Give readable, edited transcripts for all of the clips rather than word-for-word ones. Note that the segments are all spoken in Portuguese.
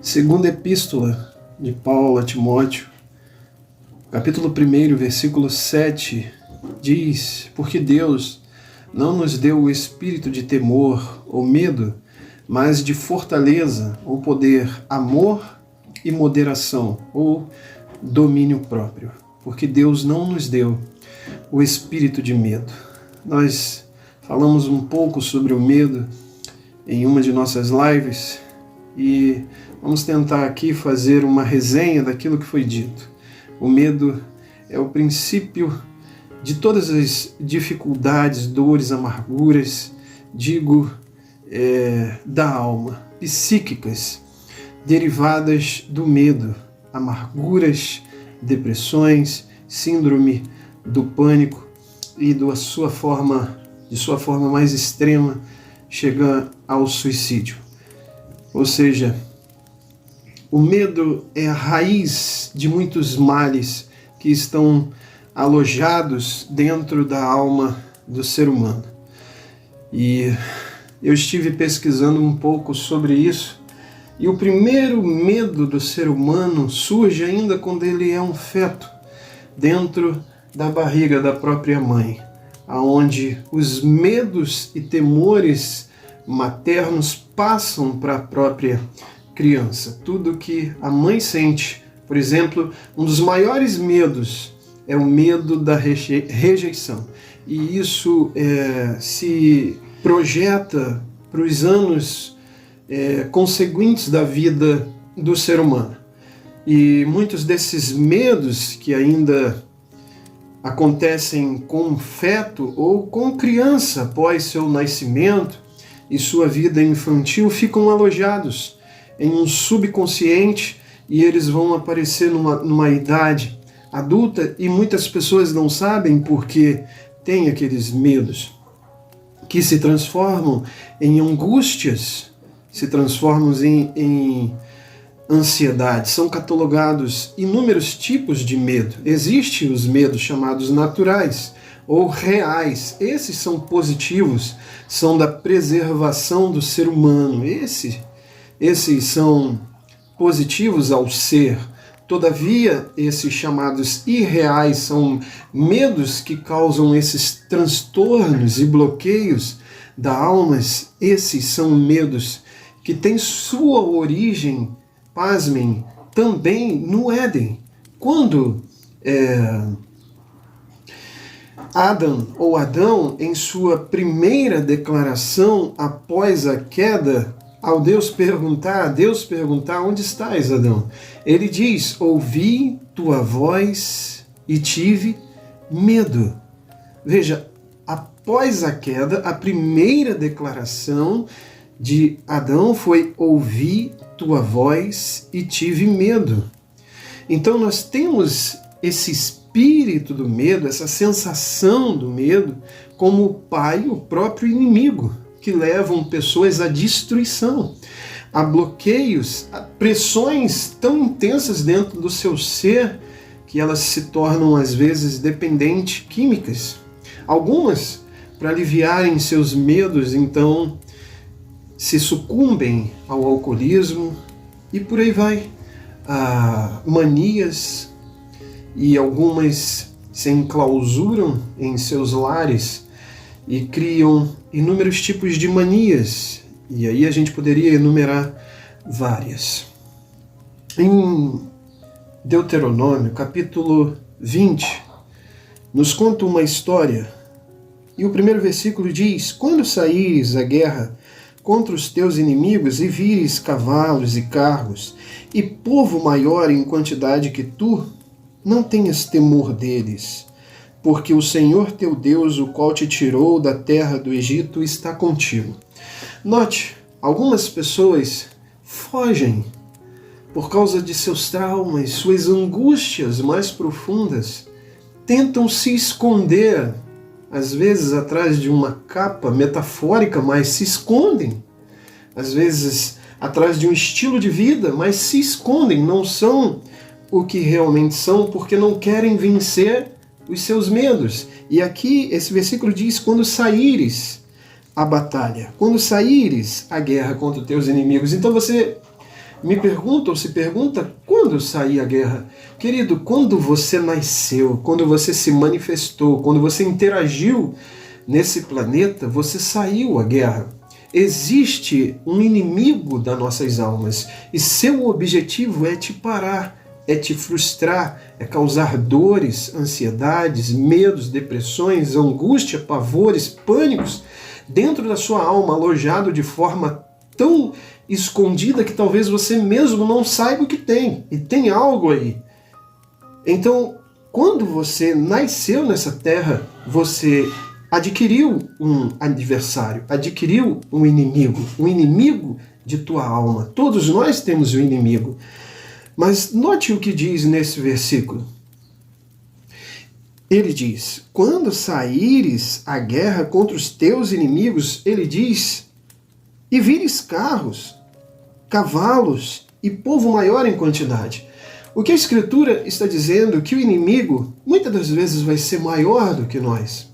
Segunda Epístola de Paulo a Timóteo, capítulo 1, versículo 7, diz: Porque Deus não nos deu o espírito de temor ou medo, mas de fortaleza, ou poder, amor e moderação, ou domínio próprio. Porque Deus não nos deu o espírito de medo. Nós falamos um pouco sobre o medo em uma de nossas lives e vamos tentar aqui fazer uma resenha daquilo que foi dito. O medo é o princípio de todas as dificuldades, dores, amarguras, da alma, psíquicas, derivadas do medo, amarguras, depressões, síndrome do pânico e de sua forma mais extrema, chega ao suicídio. Ou seja, o medo é a raiz de muitos males que estão alojados dentro da alma do ser humano. E eu estive pesquisando um pouco sobre isso, e o primeiro medo do ser humano surge ainda quando ele é um feto, dentro da barriga da própria mãe, aonde os medos e temores maternos passam para a própria criança. Tudo que a mãe sente, por exemplo, um dos maiores medos é o medo da rejeição. E isso se projeta para os anos conseguintes da vida do ser humano. E muitos desses medos que ainda acontecem com o feto ou com criança após seu nascimento e sua vida infantil ficam alojados em um subconsciente e eles vão aparecer numa idade adulta e muitas pessoas não sabem porque têm aqueles medos que se transformam em angústias, se transformam em ansiedade. São catalogados inúmeros tipos de medo. Existem os medos chamados naturais ou reais. Esses são positivos, são da preservação do ser humano. Esses são positivos ao ser. Todavia, esses chamados irreais são medos que causam esses transtornos e bloqueios da alma. Esses são medos que têm sua origem, pasmem, também no Éden. Quando Adão, em sua primeira declaração após a queda, ao Deus perguntar, onde estás, Adão? Ele diz, ouvi tua voz e tive medo. Veja, após a queda, a primeira declaração de Adão foi, ouvi tua voz e tive medo. Então nós temos esse espírito do medo, essa sensação do medo, como o pai, o próprio inimigo, que levam pessoas à destruição, a bloqueios, a pressões tão intensas dentro do seu ser que elas se tornam às vezes dependentes químicas. Algumas, para aliviarem seus medos, então se sucumbem ao alcoolismo e por aí vai, a manias, e algumas se enclausuram em seus lares e criam inúmeros tipos de manias, e aí a gente poderia enumerar várias. Em Deuteronômio, capítulo 20, nos conta uma história, e o primeiro versículo diz, quando saíres à guerra contra os teus inimigos e vires cavalos e carros, e povo maior em quantidade que tu, não tenhas temor deles, porque o Senhor teu Deus, o qual te tirou da terra do Egito, está contigo. Note, algumas pessoas fogem por causa de seus traumas, suas angústias mais profundas, tentam se esconder, às vezes atrás de uma capa metafórica, mas se escondem. Às vezes atrás de um estilo de vida, mas se escondem, não são o que realmente são, porque não querem vencer os seus medos. E aqui esse versículo diz, quando saíres a batalha, quando saíres a guerra contra os teus inimigos. Então você me pergunta ou se pergunta quando sair a guerra. Querido, quando você nasceu, quando você se manifestou, quando você interagiu nesse planeta, você saiu à guerra. Existe um inimigo das nossas almas e seu objetivo é te parar, é te frustrar, é causar dores, ansiedades, medos, depressões, angústia, pavores, pânicos dentro da sua alma, alojado de forma tão escondida que talvez você mesmo não saiba o que tem, e tem algo aí. Então, quando você nasceu nessa terra, você adquiriu um adversário, adquiriu um inimigo de tua alma. Todos nós temos um inimigo. Mas note o que diz nesse versículo. Ele diz, quando saíres à guerra contra os teus inimigos, ele diz, e vires carros, cavalos e povo maior em quantidade. O que a Escritura está dizendo que o inimigo muitas das vezes vai ser maior do que nós.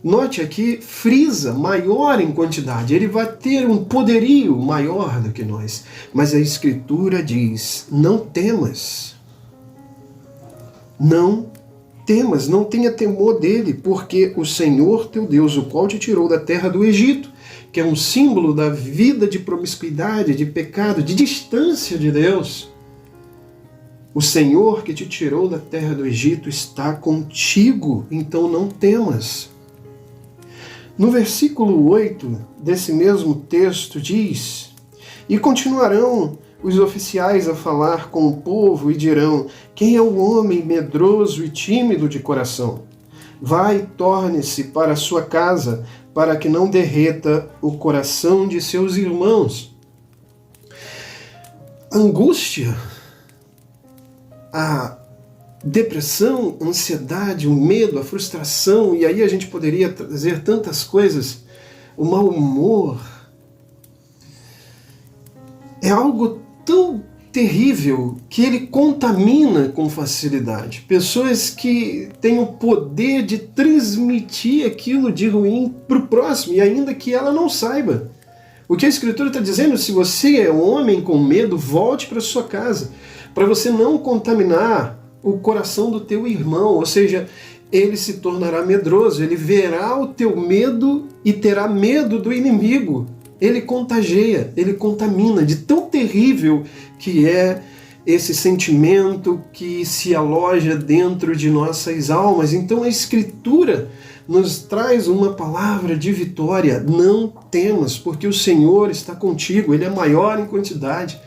Note aqui, frisa, maior em quantidade. Ele vai ter um poderio maior do que nós. Mas a Escritura diz, não temas. Não temas, não tenha temor dele, porque o Senhor teu Deus, o qual te tirou da terra do Egito, que é um símbolo da vida de promiscuidade, de pecado, de distância de Deus. O Senhor que te tirou da terra do Egito está contigo, então não temas. No versículo 8 desse mesmo texto diz, e continuarão os oficiais a falar com o povo e dirão, quem é o homem medroso e tímido de coração? Vai, torne-se para a sua casa, para que não derreta o coração de seus irmãos. A angústia, a depressão, a ansiedade, o medo, a frustração, e aí a gente poderia trazer tantas coisas, o mau humor, é algo tão terrível que ele contamina com facilidade. Pessoas que têm o poder de transmitir aquilo de ruim para o próximo, e ainda que ela não saiba. O que a Escritura está dizendo, se você é um homem com medo, volte para sua casa, para você não contaminar o coração do teu irmão, ou seja, ele se tornará medroso, ele verá o teu medo e terá medo do inimigo. Ele contagia, ele contamina, de tão terrível que é esse sentimento que se aloja dentro de nossas almas. Então a Escritura nos traz uma palavra de vitória. Não temas, porque o Senhor está contigo, Ele é maior em quantidade,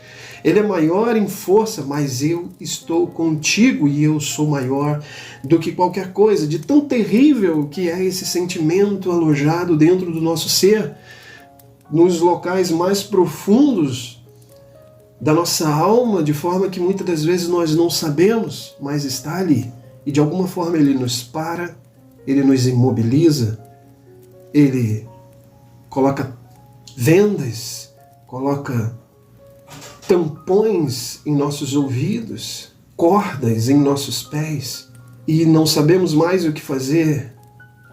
Ele é maior em força, mas eu estou contigo e eu sou maior do que qualquer coisa. De tão terrível que é esse sentimento alojado dentro do nosso ser, nos locais mais profundos da nossa alma, de forma que muitas das vezes nós não sabemos, mas está ali. E de alguma forma ele nos para, ele nos imobiliza, ele coloca vendas, coloca tampões em nossos ouvidos, cordas em nossos pés, e não sabemos mais o que fazer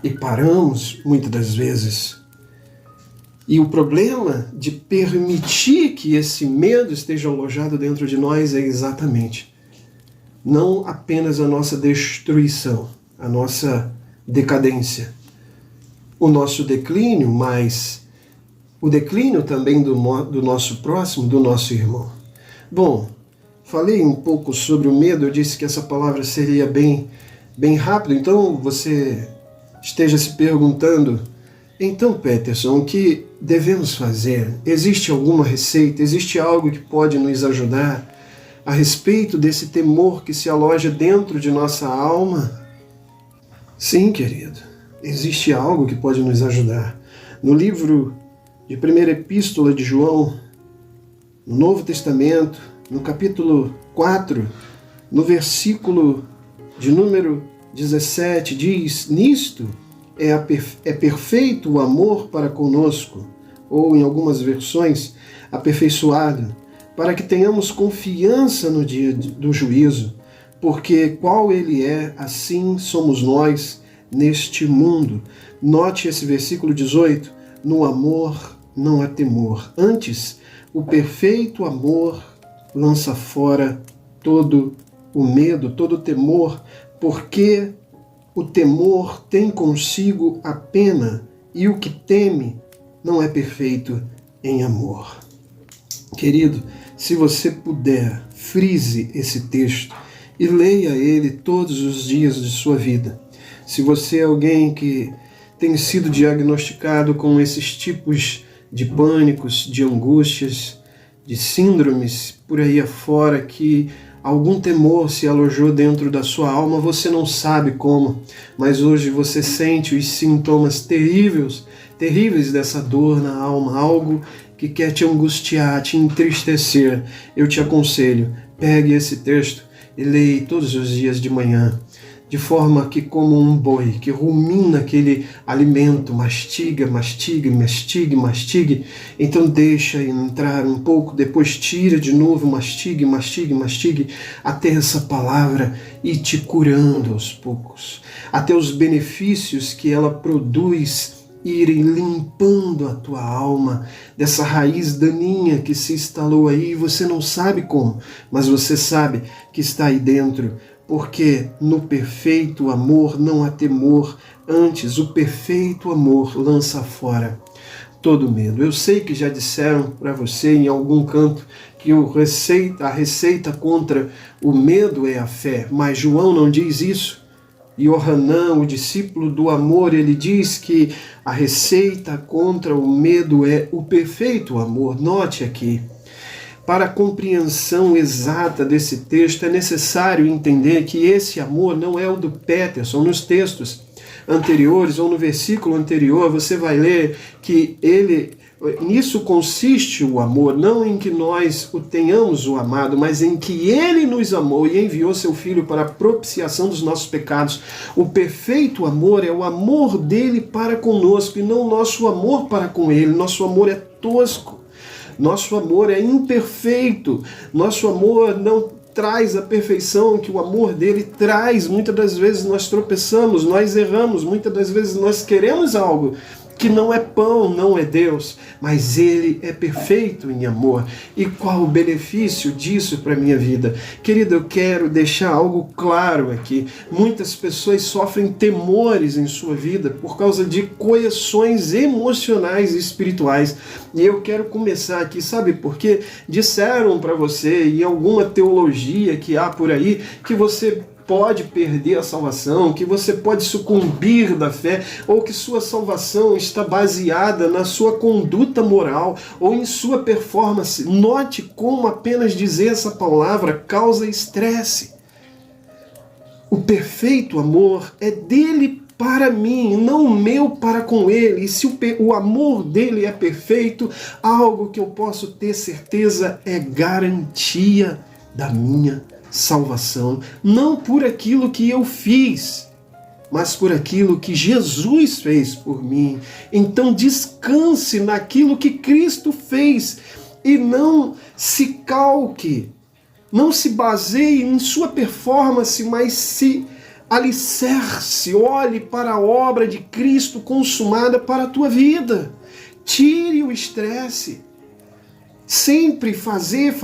e paramos muitas das vezes. E o problema de permitir que esse medo esteja alojado dentro de nós é exatamente não apenas a nossa destruição, a nossa decadência, o nosso declínio, mas o declínio também do nosso próximo, do nosso irmão. Bom, falei um pouco sobre o medo, eu disse que essa palavra seria bem rápido, então você esteja se perguntando, então, Peterson, o que devemos fazer? Existe alguma receita? Existe algo que pode nos ajudar a respeito desse temor que se aloja dentro de nossa alma? Sim, querido, existe algo que pode nos ajudar. No livro de primeira epístola de João, no Novo Testamento, no capítulo 4, no versículo de número 17, diz, nisto é perfeito o amor para conosco, ou em algumas versões, aperfeiçoado, para que tenhamos confiança no dia do juízo, porque qual ele é, assim somos nós neste mundo. Note esse versículo 18, no amor não há temor, antes o perfeito amor lança fora todo o medo, todo o temor, porque o temor tem consigo a pena, e o que teme não é perfeito em amor. Querido, se você puder, frise esse texto e leia ele todos os dias de sua vida. Se você é alguém que tem sido diagnosticado com esses tipos de pânicos, de angústias, de síndromes por aí afora, que algum temor se alojou dentro da sua alma, você não sabe como, mas hoje você sente os sintomas terríveis dessa dor na alma, algo que quer te angustiar, te entristecer. Eu te aconselho, pegue esse texto e leia todos os dias de manhã, de forma que, como um boi que rumina aquele alimento, mastiga, então deixa entrar um pouco, depois tira de novo, mastigue, até essa palavra ir te curando aos poucos, até os benefícios que ela produz irem limpando a tua alma dessa raiz daninha que se instalou aí, e você não sabe como, mas você sabe que está aí dentro, porque no perfeito amor não há temor, antes o perfeito amor lança fora todo medo. Eu sei que já disseram para você em algum canto que a receita contra o medo é a fé, mas João não diz isso. Yohanan, o discípulo do amor, ele diz que a receita contra o medo é o perfeito amor. Note aqui, para a compreensão exata desse texto, é necessário entender que esse amor não é o do Peterson. Nos textos anteriores ou no versículo anterior, você vai ler que nisso consiste o amor, não em que nós o tenhamos o amado, mas em que ele nos amou e enviou seu Filho para a propiciação dos nossos pecados. O perfeito amor é o amor dele para conosco e não o nosso amor para com ele. Nosso amor é tosco, nosso amor é imperfeito, nosso amor não traz a perfeição que o amor dele traz. Muitas das vezes nós tropeçamos, nós erramos, muitas das vezes nós queremos algo que não é pão, não é Deus, mas ele é perfeito em amor. E qual o benefício disso para a minha vida? Querido, eu quero deixar algo claro aqui. Muitas pessoas sofrem temores em sua vida por causa de coerções emocionais e espirituais. E eu quero começar aqui, sabe por quê? Disseram para você, em alguma teologia que há por aí, que você pode perder a salvação, que você pode sucumbir da fé, ou que sua salvação está baseada na sua conduta moral ou em sua performance. Note como apenas dizer essa palavra causa estresse. O perfeito amor é dele para mim, não meu para com ele. E se o amor dele é perfeito, algo que eu posso ter certeza é garantia da minha salvação, não por aquilo que eu fiz, mas por aquilo que Jesus fez por mim. Então descanse naquilo que Cristo fez e não se calque, não se baseie em sua performance, mas se alicerce, olhe para a obra de Cristo consumada para a tua vida. Tire o estresse. Sempre fazer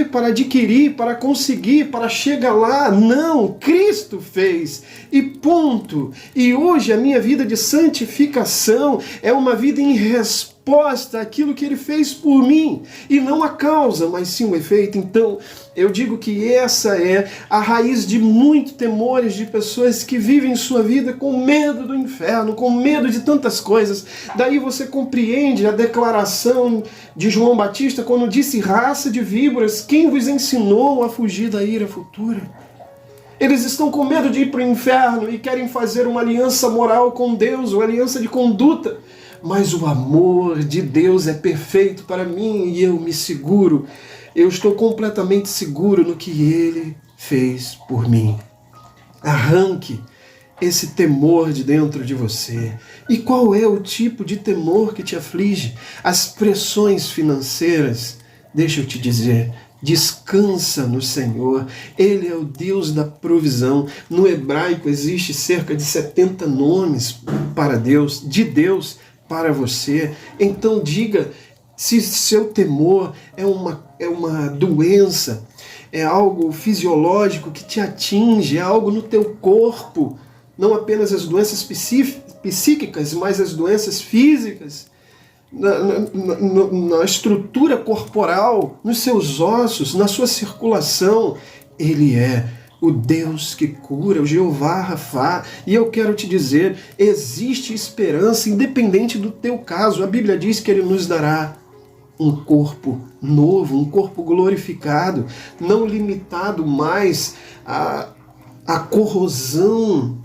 para adquirir, para conseguir, para chegar lá. Não, Cristo fez e ponto. E hoje a minha vida de santificação é uma vida em resposta àquilo que ele fez por mim. E não a causa, mas sim o efeito. Então, eu digo que essa é a raiz de muitos temores de pessoas que vivem sua vida com medo do inferno, com medo de tantas coisas. Daí você compreende a declaração de João Batista quando disse: raça de víboras, quem vos ensinou a fugir da ira futura? Eles estão com medo de ir para o inferno e querem fazer uma aliança moral com Deus, uma aliança de conduta. Mas o amor de Deus é perfeito para mim e eu me seguro. Eu estou completamente seguro no que Ele fez por mim. Arranque esse temor de dentro de você. E qual é o tipo de temor que te aflige? As pressões financeiras. Deixa eu te dizer, descansa no Senhor. Ele é o Deus da provisão. No hebraico existe cerca de 70 nomes para Deus, de Deus para você. Então diga: se seu temor é uma doença, é algo fisiológico que te atinge, é algo no teu corpo, não apenas as doenças psíquicas, mas as doenças físicas, na estrutura corporal, nos seus ossos, na sua circulação, Ele é o Deus que cura, o Jeová Rafá. E eu quero te dizer, existe esperança independente do teu caso. A Bíblia diz que Ele nos dará um corpo novo, um corpo glorificado, não limitado mais à corrosão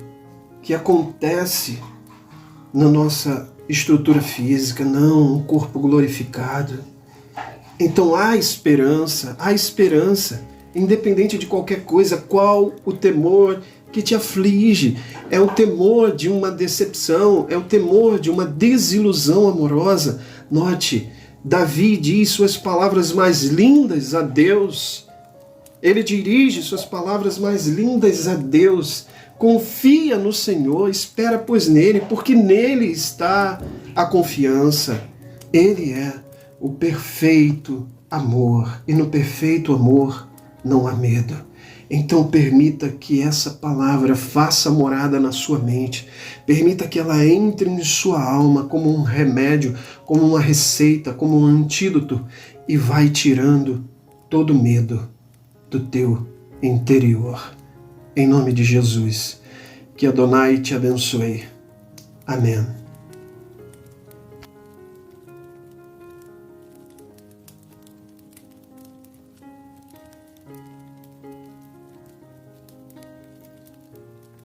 que acontece na nossa estrutura física, não, um corpo glorificado. Então há esperança, independente de qualquer coisa. Qual o temor que te aflige? É o temor de uma decepção, é o temor de uma desilusão amorosa. Note, Davi diz suas palavras mais lindas a Deus. Ele dirige suas palavras mais lindas a Deus. Confia no Senhor, espera pois nele, porque nele está a confiança. Ele é o perfeito amor, e no perfeito amor não há medo. Então permita que essa palavra faça morada na sua mente, permita que ela entre em sua alma como um remédio, como uma receita, como um antídoto, e vai tirando todo medo do teu interior. Em nome de Jesus, que Adonai te abençoe. Amém.